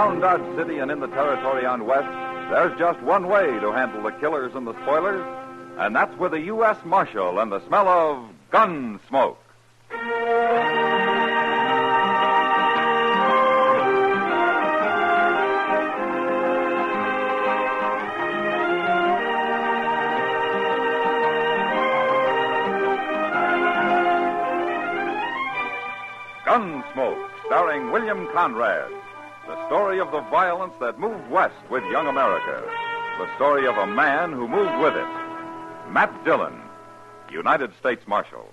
Around Dodge City and in the territory on West, there's just one way to handle the killers and the spoilers, and that's with a U.S. Marshal and the smell of gun smoke. Gunsmoke, starring William Conrad. The story of the violence that moved west with young America. The story of a man who moved with it. Matt Dillon, United States Marshal.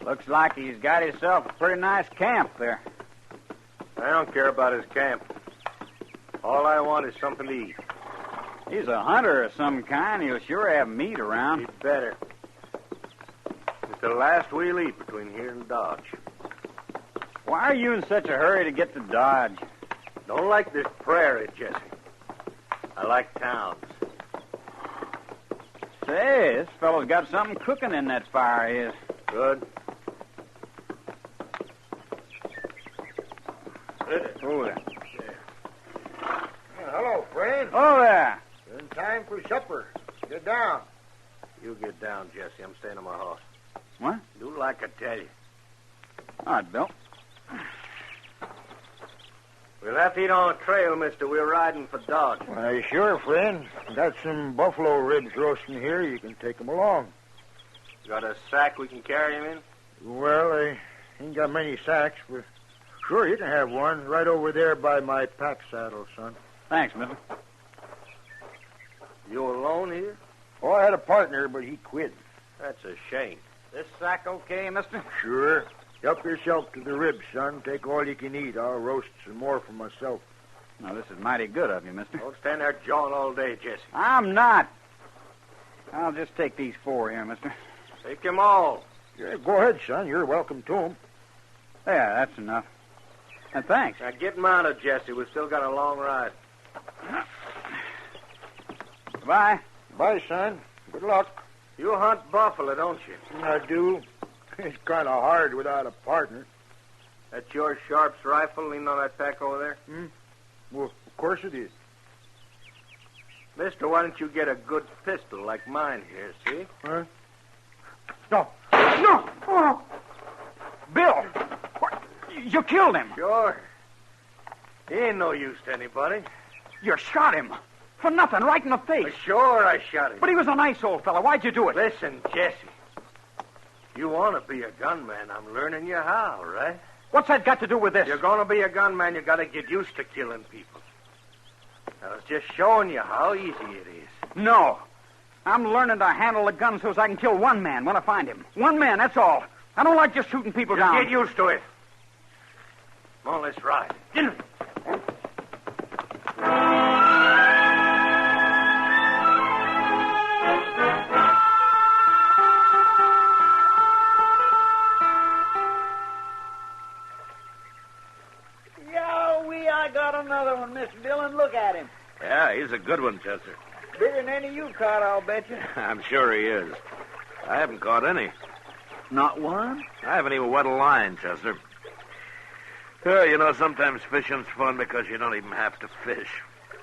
Looks like he's got himself a pretty nice camp there. I don't care about his camp. All I want is something to eat. He's a hunter of some kind. He'll sure have meat around. He'd better. It's the last we'll eat between here and Dodge. Why are you in such a hurry to get to Dodge? Don't like this prairie, Jesse. I like towns. Say, this fellow's got something cooking in that fire of his. Good. Oh, there. Hello, friend. Oh, there. In time for supper. Get down. You get down, Jesse. I'm staying in my house. What? Do like I tell you. All right, Bill. We'll have to eat on the trail, mister. We're riding for Dodge. Why, sure, friend. Got some buffalo ribs roasting here. You can take them along. Got a sack we can carry him in? Well, I ain't got many sacks, but sure, you can have one right over there by my pack saddle, son. Thanks, mister. You alone here? Oh, I had a partner, but he quit. That's a shame. This sack okay, mister? Sure. Help yourself to the ribs, son. Take all you can eat. I'll roast some more for myself. Now, this is mighty good of you, mister. Don't stand there jawing all day, Jesse. I'm not. I'll just take these 4 here, mister. Take them all. Yeah, go ahead, son. You're welcome to them. Yeah, that's enough. And thanks. Now get mounted, Jesse. We've still got a long ride. Goodbye. Bye, son. Good luck. You hunt buffalo, don't you? I do. It's kind of hard without a partner. That's your Sharp's rifle leaning on that pack over there? Well, of course it is. Mister, why don't you get a good pistol like mine here, see? Huh? No. No! Oh. Bill! What? You killed him. Sure. He ain't no use to anybody. You shot him. For nothing, right in the face. Well, sure, I shot him. But he was a nice old fellow. Why'd you do it? Listen, Jesse. You want to be a gunman. I'm learning you how, right? What's that got to do with this? You're going to be a gunman, you got to get used to killing people. I was just showing you how easy it is. No. I'm learning to handle a gun so as I can kill one man when I find him. One man, that's all. I don't like just shooting people down. Get used to it. Come on, let's ride. I got another one, Mr. Dillon. Look at him. Yeah, he's a good one, Chester. Bigger than any you caught, I'll bet you. I'm sure he is. I haven't caught any. Not one? I haven't even wet a line, Chester. Well, you know, sometimes fishing's fun because you don't even have to fish.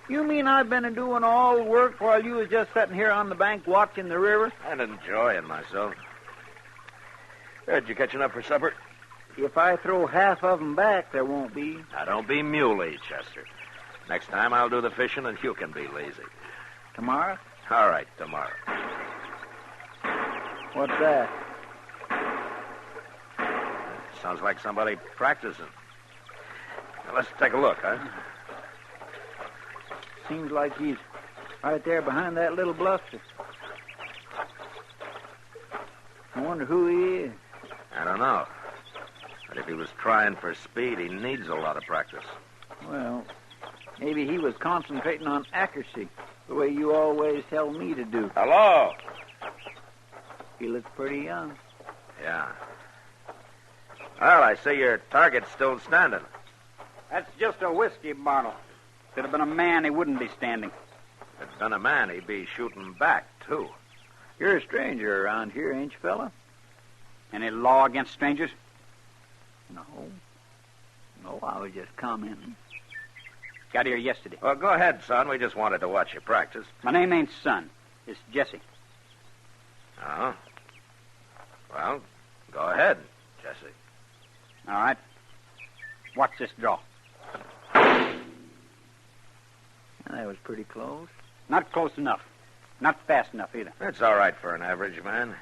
You mean I've been doing all the work while you was just sitting here on the bank watching the river? And enjoying myself. Did you catch enough for supper? If I throw half of them back, there won't be. Now, don't be muley, Chester. Next time I'll do the fishing and you can be lazy. Tomorrow? All right, tomorrow. What's that? Sounds like somebody practicing. Now, let's take a look, huh? Seems like he's right there behind that little bluster. I wonder who he is. I don't know. But if he was trying for speed, he needs a lot of practice. Well, maybe he was concentrating on accuracy. The way you always tell me to do. Hello? He looks pretty young. Yeah. Well, I see your target's still standing. That's just a whiskey bottle. If it had been a man, he wouldn't be standing. If it's been a man, he'd be shooting back, too. You're a stranger around here, ain't you, fella? Any law against strangers? No. No, I was just commenting. Got here yesterday. Well, go ahead, son. We just wanted to watch you practice. My name ain't Son. It's Jesse. Oh? Well, go ahead, Jesse. All right. Watch this draw. That was pretty close. Not close enough. Not fast enough either. That's all right for an average man.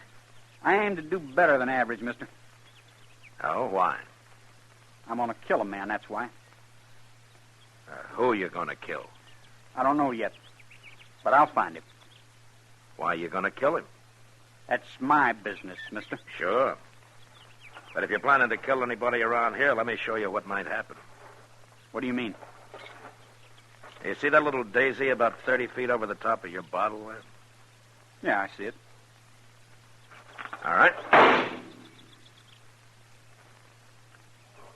I aim to do better than average, mister. Oh, why? I'm going to kill a man, that's why. Who you going to kill? I don't know yet. But I'll find him. Why you going to kill him? That's my business, mister. Sure. But if you're planning to kill anybody around here, let me show you what might happen. What do you mean? You see that little daisy about 30 feet over the top of your bottle there? Yeah, I see it. All right.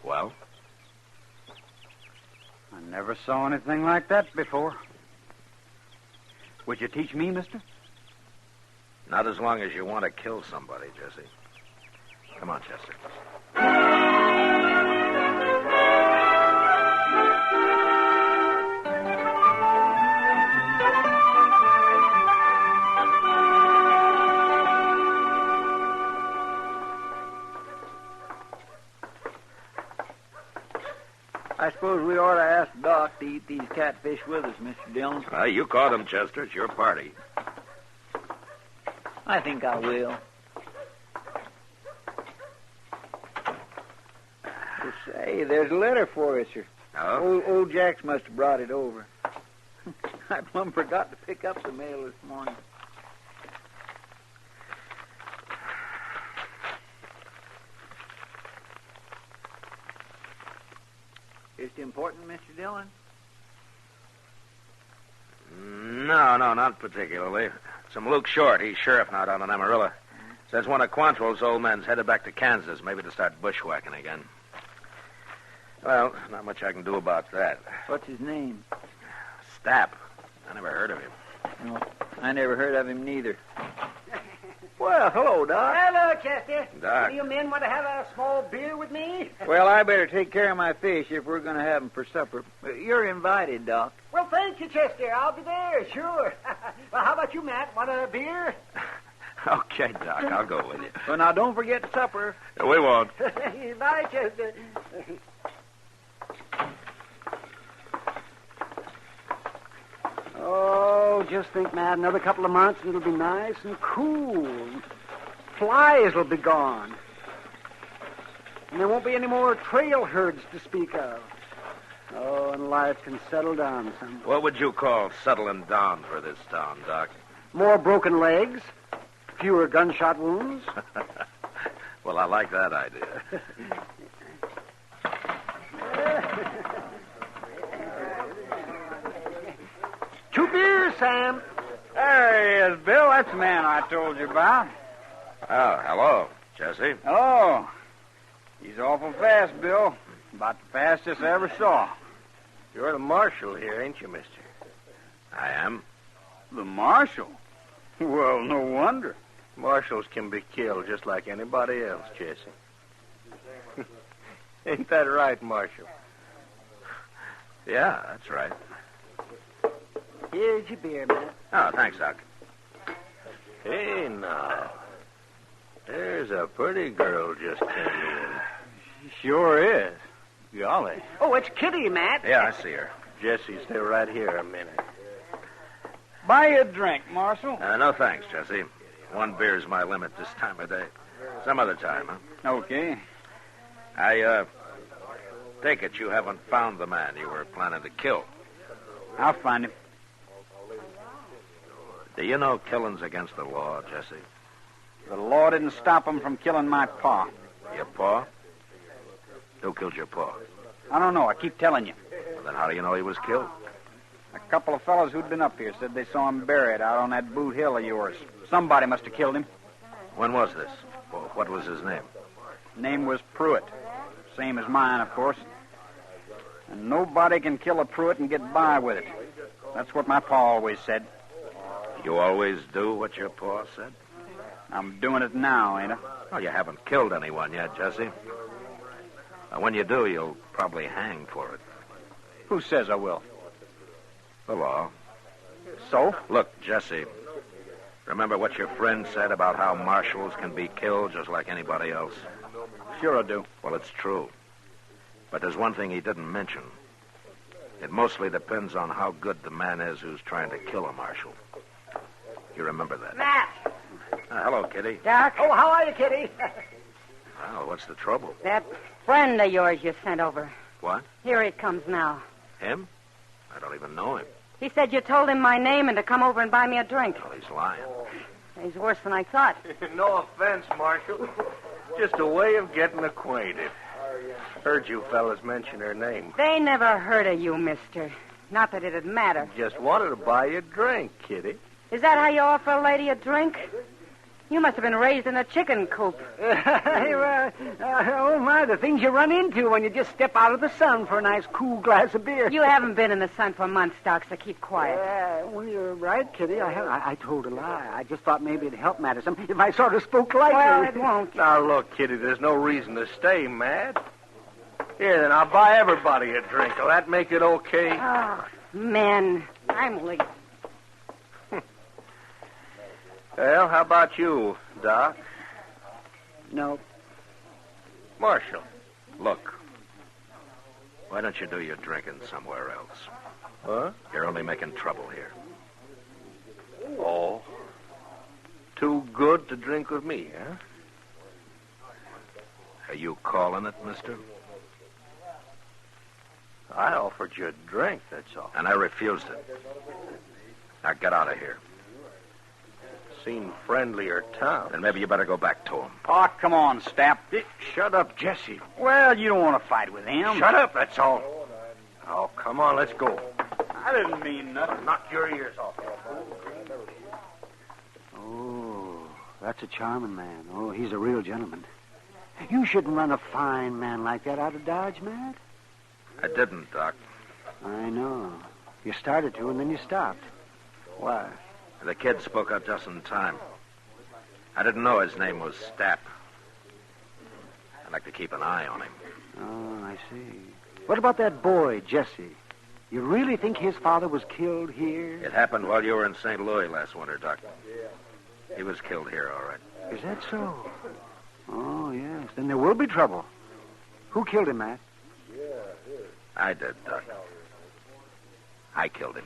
Well? I never saw anything like that before. Would you teach me, mister? Not as long as you want to kill somebody, Jesse. Come on, Chester. I suppose we ought to ask Doc to eat these catfish with us, Mr. Dillon. You caught him, Chester. It's your party. I think I will. Well, say, there's a letter for us, sir. Oh? Old Jax must have brought it over. I plumb forgot to pick up the mail this morning. Is it important, Mr. Dillon? No, not particularly. Some Luke Short. He's sheriff now down in Amarillo. Says one of Quantrill's old men's headed back to Kansas, maybe to start bushwhacking again. Well, not much I can do about that. What's his name? Stapp. I never heard of him. No, I never heard of him neither. Well, hello, Doc. Hello, Chester. Doc. Do you men want to have a small beer with me? Well, I better take care of my fish if we're going to have them for supper. You're invited, Doc. Well, thank you, Chester. I'll be there, sure. Well, how about you, Matt? Want a beer? Okay, Doc, I'll go with you. Well, now, don't forget supper. We won't. Bye, Chester. Oh, just think, Matt, another couple of months and it'll be nice and cool. Flies will be gone. And there won't be any more trail herds to speak of. Oh, and life can settle down some. What would you call settling down for this town, Doc? More broken legs, fewer gunshot wounds. Well, I like that idea. 2 beers, Sam. There he is, Bill. That's the man I told you about. Oh, hello, Jesse. Hello. He's awful fast, Bill. About the fastest I ever saw. You're the marshal here, ain't you, mister? I am. The marshal? Well, no wonder. Marshals can be killed just like anybody else, Jesse. Ain't that right, Marshal? Yeah, that's right. Here's your beer, Matt. Oh, thanks, Doc. Hey, now. There's a pretty girl just came in. Sure is. Golly. Oh, it's Kitty, Matt. Yeah, I see her. Jesse, stay right here a minute. Buy you a drink, Marshal. No thanks, Jesse. 1 beer's my limit this time of day. Some other time, huh? Okay. I take it you haven't found the man you were planning to kill. I'll find him. Do you know killing's against the law, Jesse? The law didn't stop him from killing my pa. Your pa? Who killed your pa? I don't know. I keep telling you. Well, then how do you know he was killed? A couple of fellows who'd been up here said they saw him buried out on that Boot Hill of yours. Somebody must have killed him. When was this? What was his name? Name was Pruitt. Same as mine, of course. And nobody can kill a Pruitt and get by with it. That's what my pa always said. You always do what your pa said? I'm doing it now, ain't I? Well, you haven't killed anyone yet, Jesse. Now, when you do, you'll probably hang for it. Who says I will? The law. So? Look, Jesse, remember what your friend said about how marshals can be killed just like anybody else? Sure I do. Well, it's true. But there's one thing he didn't mention. It mostly depends on how good the man is who's trying to kill a marshal. You remember that? Matt! Hello, Kitty. Doc? Oh, how are you, Kitty? Well, what's the trouble? That friend of yours you sent over. What? Here he comes now. Him? I don't even know him. He said you told him my name and to come over and buy me a drink. Well, he's lying. He's worse than I thought. No offense, Marshal. Just a way of getting acquainted. Heard you fellas mention her name. They never heard of you, mister. Not that it'd matter. Just wanted to buy you a drink, Kitty. Is that how you offer a lady a drink? You must have been raised in a chicken coop. Oh, my, the things you run into when you just step out of the sun for a nice cool glass of beer. You haven't been in the sun for months, Doc, so keep quiet. Well, you're right, Kitty. I told a lie. I just thought maybe it'd help matters if I sort of spoke lightly. Well, it won't. Now, look, Kitty, there's no reason to stay mad. Here, then, I'll buy everybody a drink. Will that make it okay? Oh, men. I'm late. Well, how about you, Doc? No. Marshal. Look, why don't you do your drinking somewhere else? Huh? You're only making trouble here. Oh. Too good to drink with me, huh? Are you calling it, mister? I offered you a drink, that's all. And I refused it. Now get out of here. Seen friendlier town. Then maybe you better go back to him. Oh, come on, Stapp. Shut up, Jesse. Well, you don't want to fight with him. Shut up, that's all. Oh, come on, let's go. I didn't mean nothing. Knock your ears off. Oh, that's a charming man. Oh, he's a real gentleman. You shouldn't run a fine man like that out of Dodge, Matt. I didn't, Doc. I know. You started to, and then you stopped. Why? The kid spoke up just in time. I didn't know his name was Stapp. I'd like to keep an eye on him. Oh, I see. What about that boy, Jesse? You really think his father was killed here? It happened while you were in St. Louis last winter, Doc. He was killed here, all right. Is that so? Oh, yes. Then there will be trouble. Who killed him, Matt? I did, Doc. I killed him.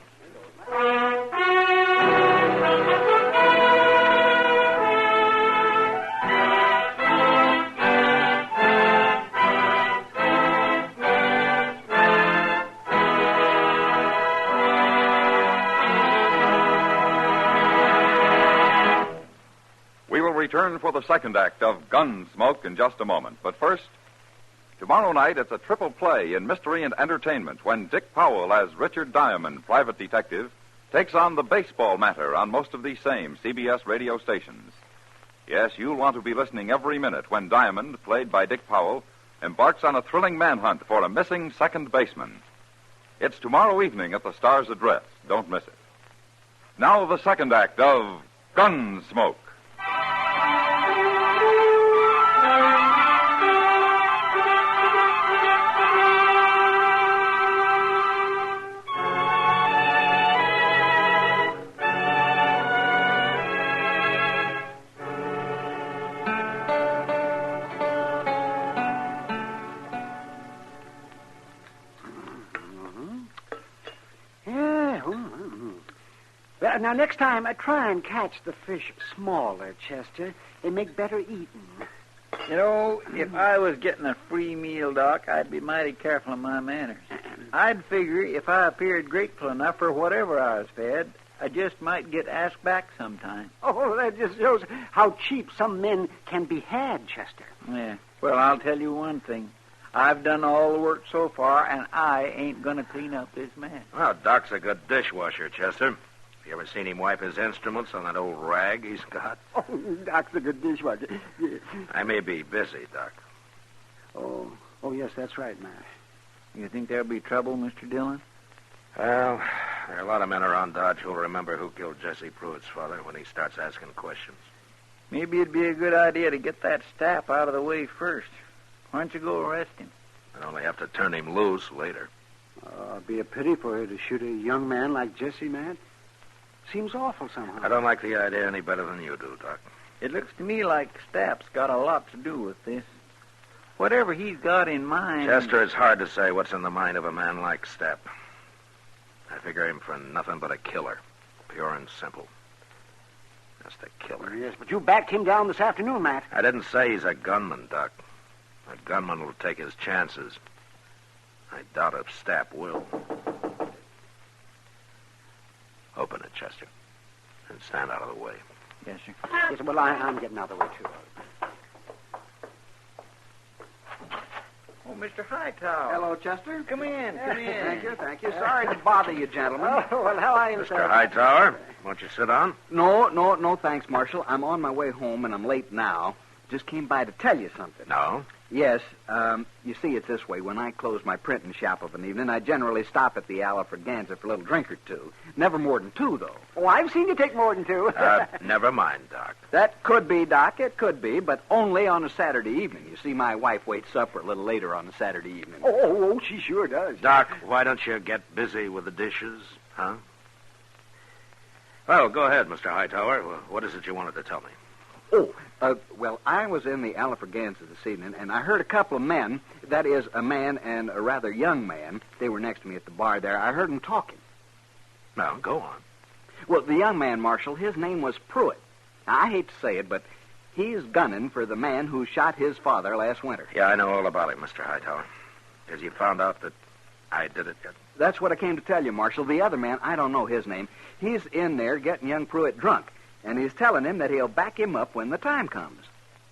We will return for the second act of Gunsmoke in just a moment. But first, tomorrow night it's a triple play in mystery and entertainment when Dick Powell as Richard Diamond, private detective, takes on the baseball matter on most of these same CBS radio stations. Yes, you'll want to be listening every minute when Diamond, played by Dick Powell, embarks on a thrilling manhunt for a missing second baseman. It's tomorrow evening at the Star's Address. Don't miss it. Now the second act of Gunsmoke. Well, now, next time, try and catch the fish smaller, Chester. They make better eating. You know, if I was getting a free meal, Doc, I'd be mighty careful of my manners. I'd figure if I appeared grateful enough for whatever I was fed, I just might get asked back sometime. Oh, that just shows how cheap some men can be had, Chester. Yeah. Well, I'll tell you one thing. I've done all the work so far, and I ain't going to clean up this mess. Well, Doc's a good dishwasher, Chester. You ever seen him wipe his instruments on that old rag he's got? Oh, Doc's a good dishwasher. I may be busy, Doc. Oh, yes, that's right, Matt. You think there'll be trouble, Mr. Dillon? Well, there are a lot of men around Dodge who'll remember who killed Jesse Pruitt's father when he starts asking questions. Maybe it'd be a good idea to get that Stapp out of the way first. Why don't you go arrest him? I'd only have to turn him loose later. It'd be a pity for her to shoot a young man like Jesse, Matt. Seems awful somehow. I don't like the idea any better than you do, Doc. It looks to me like Stapp's got a lot to do with this. Whatever he's got in mind... Chester, it's hard to say what's in the mind of a man like Stapp. I figure him for nothing but a killer. Pure and simple. Just a killer. Yes, but you backed him down this afternoon, Matt. I didn't say he's a gunman, Doc. A gunman will take his chances. I doubt if Stapp will. Open it, Chester. And stand out of the way. Yes, sir. Yes, well, I'm getting out of the way, too. Oh, Mr. Hightower. Hello, Chester. Come in. Thank you. Sorry to bother you, gentlemen. Oh, well, how are you, Mr. Hightower, won't you sit down? No, thanks, Marshal. I'm on my way home, and I'm late now. Just came by to tell you something. No? Yes, you see, it's this way. When I close my printing shop of an evening, I generally stop at the Alfraganza for a little drink or two. Never more than two, though. Oh, I've seen you take more than two. Never mind, Doc. That could be, Doc. It could be, but only on a Saturday evening. You see, my wife waits supper a little later on a Saturday evening. Oh, she sure does. Doc, why don't you get busy with the dishes, huh? Well, go ahead, Mr. Hightower. What is it you wanted to tell me? Well, I was in the Alfraganza this evening, and I heard a couple of men, that is, a man and a rather young man. They were next to me at the bar there. I heard them talking. Now, go on. Well, the young man, Marshal, his name was Pruitt. Now, I hate to say it, but he's gunning for the man who shot his father last winter. Yeah, I know all about it, Mr. Hightower. Has you found out that I did it yet? That's what I came to tell you, Marshal. The other man, I don't know his name, he's in there getting young Pruitt drunk. And he's telling him that he'll back him up when the time comes.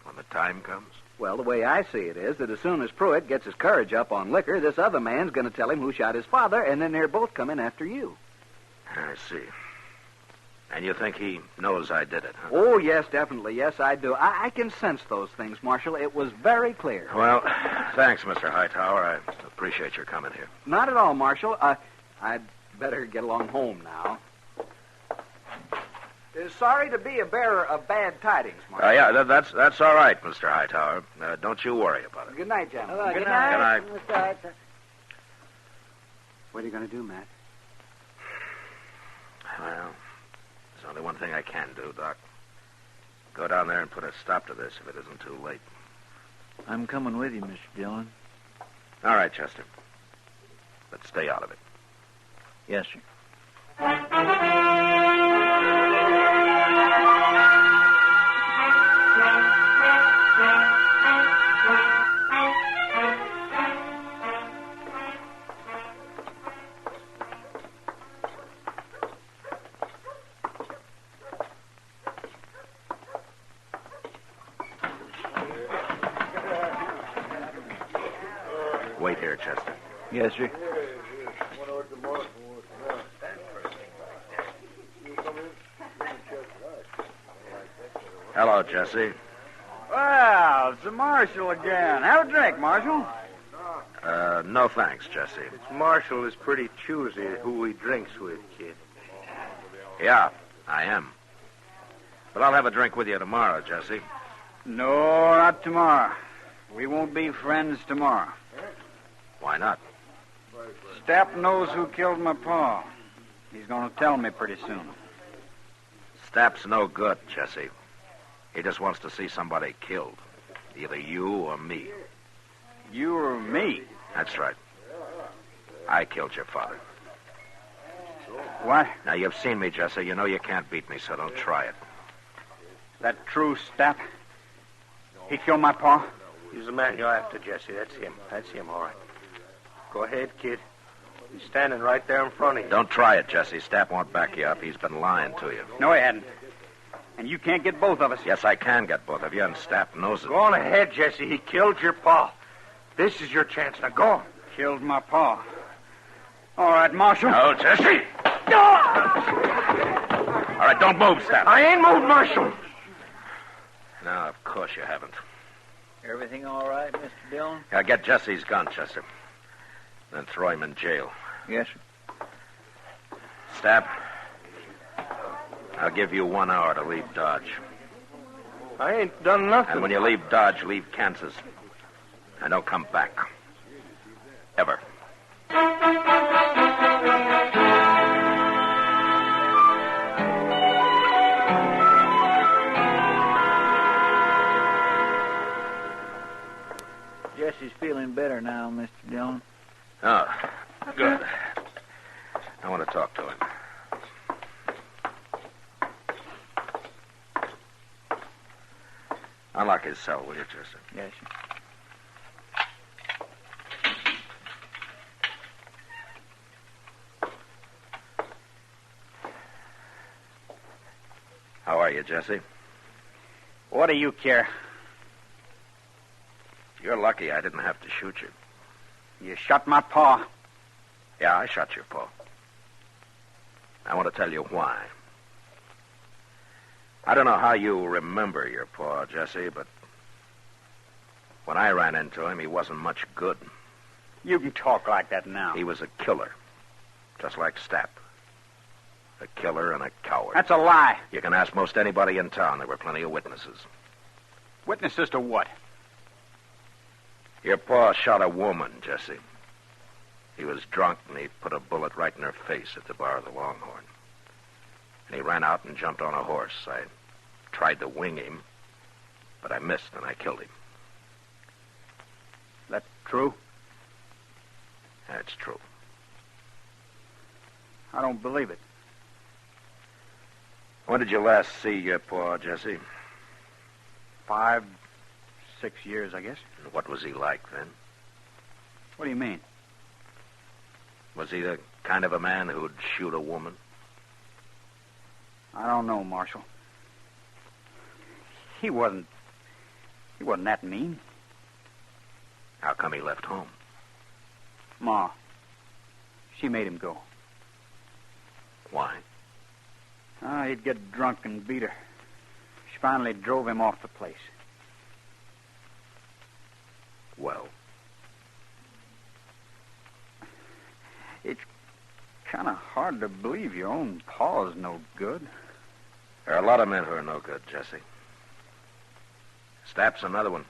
When the time comes? Well, the way I see it is that as soon as Pruitt gets his courage up on liquor, this other man's going to tell him who shot his father, and then they're both coming after you. I see. And you think he knows I did it, huh? Oh, yes, definitely. Yes, I do. I can sense those things, Marshal. It was very clear. Well, thanks, Mr. Hightower. I appreciate your coming here. Not at all, Marshal. I'd better get along home now. Sorry to be a bearer of bad tidings, Marshal. Yeah, that's all right, Mr. Hightower. Don't you worry about it. Good night, gentlemen. Good night. What are you going to do, Matt? Well, there's only one thing I can do, Doc. Go down there and put a stop to this if it isn't too late. I'm coming with you, Mr. Dillon. All right, Chester. But stay out of it. Yes, sir. Wait here, Chester. Yes, sir. Hello, Jesse. Well, it's the Marshal again. Have a drink, Marshal. No thanks, Jesse. Marshal is pretty choosy who he drinks with, kid. Yeah, I am. But I'll have a drink with you tomorrow, Jesse. No, not tomorrow. We won't be friends tomorrow. Why not? Stapp knows who killed my pa. He's going to tell me pretty soon. Stapp's no good, Jesse. He just wants to see somebody killed. Either you or me. You or me? That's right. I killed your father. What? Now, you've seen me, Jesse. You know you can't beat me, so don't try it. That true, Stapp? He killed my pa? He's the man you're after, Jesse. That's him, all right. Go ahead, kid. He's standing right there in front of you. Don't try it, Jesse. Stapp won't back you up. He's been lying to you. No, he hadn't. And you can't get both of us. Yes, I can get both of you, and Stapp knows it. Go on ahead, Jesse. He killed your pa. This is your chance. Now go. Killed my pa. All right, Marshal. No, Jesse. All right, don't move, Stapp. I ain't moved, Marshal. No, of course you haven't. Everything all right, Mr. Dillon? Now get Jesse's gun, Chester. Then throw him in jail. Yes, sir. Stapp, I'll give you 1 hour to leave Dodge. I ain't done nothing. And when you leave Dodge, leave Kansas. And don't come back. Ever. Jesse's feeling better now, Mr. Dillon. Oh, good. I want to talk to him. Unlock his cell, will you, Chester? Yes, sir. How are you, Jesse? What do you care? You're lucky I didn't have to shoot you. You shot my pa. Yeah, I shot your paw. I want to tell you why. I don't know how you remember your paw, Jesse, but when I ran into him, he wasn't much good. You can talk like that now. He was a killer, just like Stapp. A killer and a coward. That's a lie. You can ask most anybody in town. There were plenty of witnesses. Witnesses to what? Your pa shot a woman, Jesse. He was drunk, and he put a bullet right in her face at the bar of the Longhorn. And he ran out and jumped on a horse. I tried to wing him, but I missed, and I killed him. That true? That's true. I don't believe it. When did you last see your pa, Jesse? 5, 6 years, I guess. And what was he like then? What do you mean? Was he the kind of a man who'd shoot a woman? I don't know, Marshal. He wasn't that mean. How come he left home? Ma, she made him go. Why? He'd get drunk and beat her. She finally drove him off the place. Well, it's kind of hard to believe your own pa's no good. there are a lot of men who are no good, Jesse. Stapp's another one.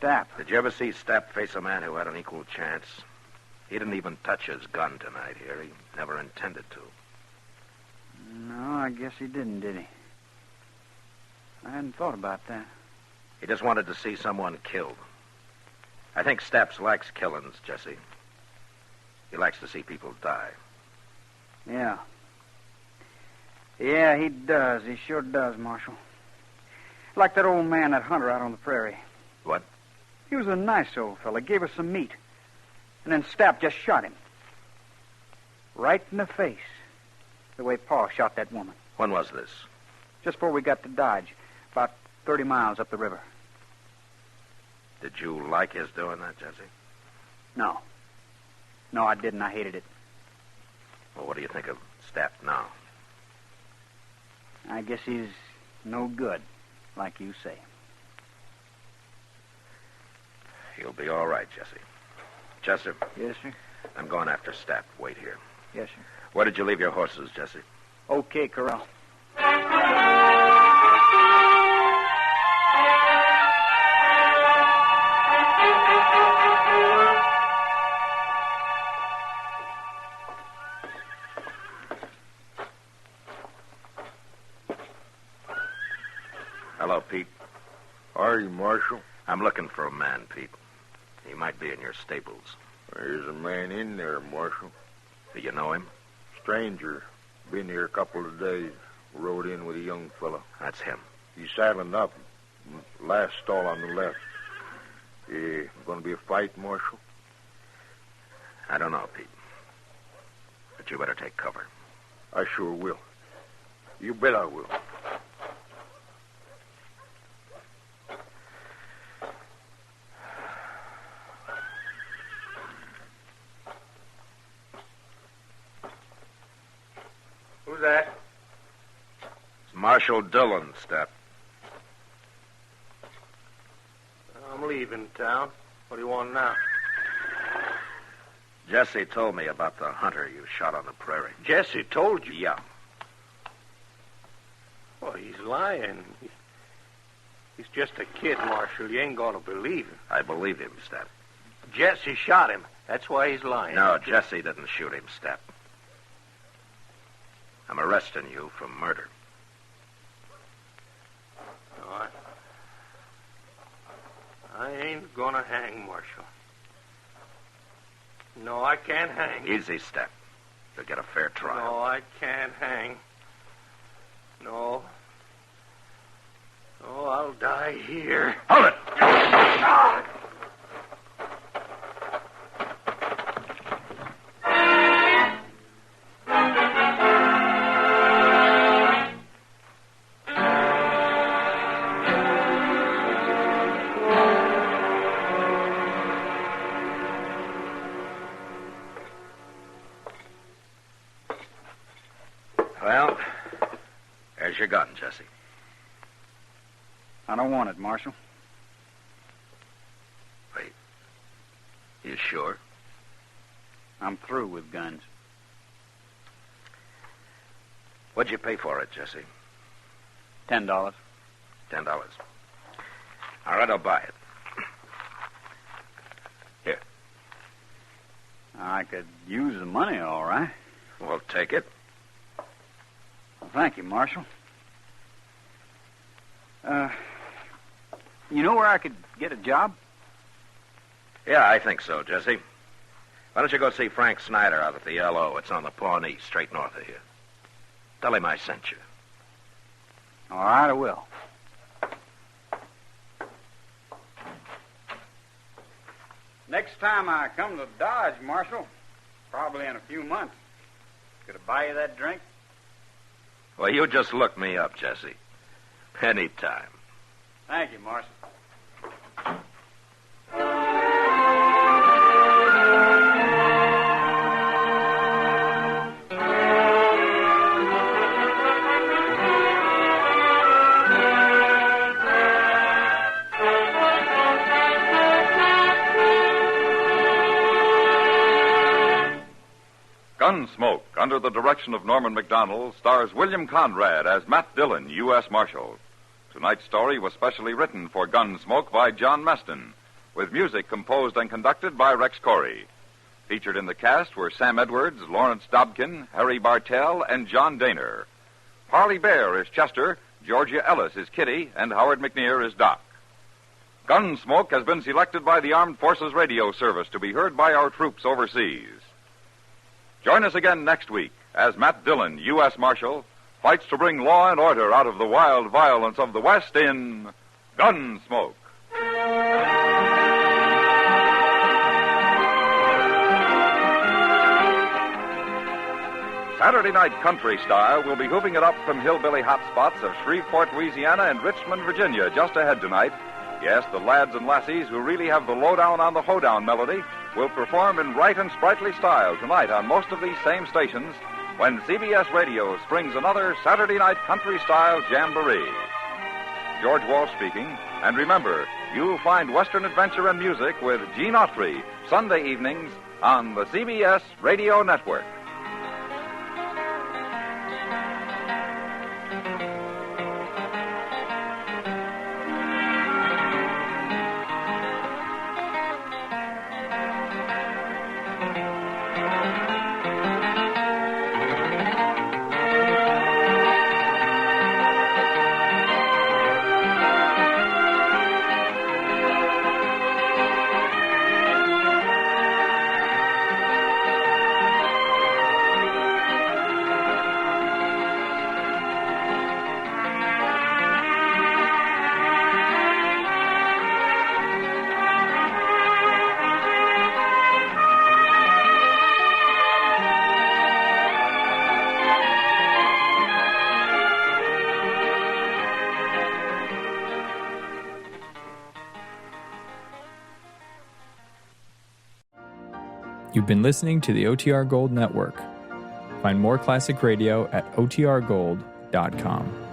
Stapp. Did you ever see Stapp face a man who had an equal chance? He didn't even touch his gun tonight here. He never intended to. No, I guess he didn't, did he? I hadn't thought about that. He just wanted to see someone killed. I think Stapp likes killings, Jesse. He likes to see people die. Yeah. Yeah, he does. He sure does, Marshal. Like that old man, that hunter out on the prairie. What? He was a nice old fella. Gave us some meat. And then Stapp just shot him. Right in the face. The way Pa shot that woman. When was this? Just before we got to Dodge. About 30 miles up the river. Did you like his doing that, Jesse? No. No, I didn't. I hated it. Well, what do you think of Stapp now? I guess he's no good, like you say. He'll be all right, Jesse. Chester, Yes, sir. I'm going after Stapp. Wait here. Yes, sir. Where did you leave your horses, Jesse? Okay, Corral. Hello, Pete. Are you, Marshal? I'm looking for a man, Pete. He might be in your stables. There's a man in there, Marshal. Do you know him? Stranger. Been here a couple of days. Rode in with a young fellow. That's him. He's saddling up. Last stall on the left. Going to be a fight, Marshal? I don't know, Pete. But you better take cover. I sure will. You bet I will. that? It's Marshal Dillon, Step. I'm leaving town. What do you want now? Jesse told me about the hunter you shot on the prairie. Jesse told you? Yeah. Well, he's lying. He's just a kid, Marshal. You ain't going to believe him. I believe him, Step. Jesse shot him. That's why he's lying. No, Jesse didn't shoot him, Step. I'm arresting you for murder. No, I ain't going to hang, Marshal. No, I can't hang. Easy, Step. You'll get a fair trial. No, I can't hang. No. No, I'll die here. Hold it! Well, there's your gun, Jesse. I don't want it, Marshal. Wait. You sure? I'm through with guns. What'd you pay for it, Jesse? $10. $10. All right, I'll buy it. Here. I could use the money, all right. Well, take it. Well, thank you, Marshal. You know where I could get a job? Yeah, I think so, Jesse. Why don't you go see Frank Snyder out at the L.O.? It's on the Pawnee, straight north of here. Tell him I sent you. All right, I will. Next time I come to Dodge, Marshal, probably in a few months, could I buy you that drink? Well, you just look me up, Jesse. Anytime. Thank you, Marshal. Gunsmoke, under the direction of Norman MacDonald, stars William Conrad as Matt Dillon, U.S. Marshal. Tonight's story was specially written for Gunsmoke by John Meston, with music composed and conducted by Rex Corey. Featured in the cast were Sam Edwards, Lawrence Dobkin, Harry Bartell, and John Daner. Parley Bear is Chester, Georgia Ellis is Kitty, and Howard McNear is Doc. Gunsmoke has been selected by the Armed Forces Radio Service to be heard by our troops overseas. Join us again next week as Matt Dillon, U.S. Marshal, fights to bring law and order out of the wild violence of the West in Gunsmoke. Saturday Night Country Style will be hooving it up from hillbilly hotspots of Shreveport, Louisiana, and Richmond, Virginia, just ahead tonight. Yes, the lads and lassies who really have the lowdown on the hoedown melody will perform in right and sprightly style tonight on most of these same stations when CBS Radio springs another Saturday Night Country Style Jamboree. George Walsh speaking, and remember, you'll find Western adventure and music with Gene Autry Sunday evenings on the CBS Radio Network. You've been listening to the OTR Gold Network. Find more classic radio at otrgold.com.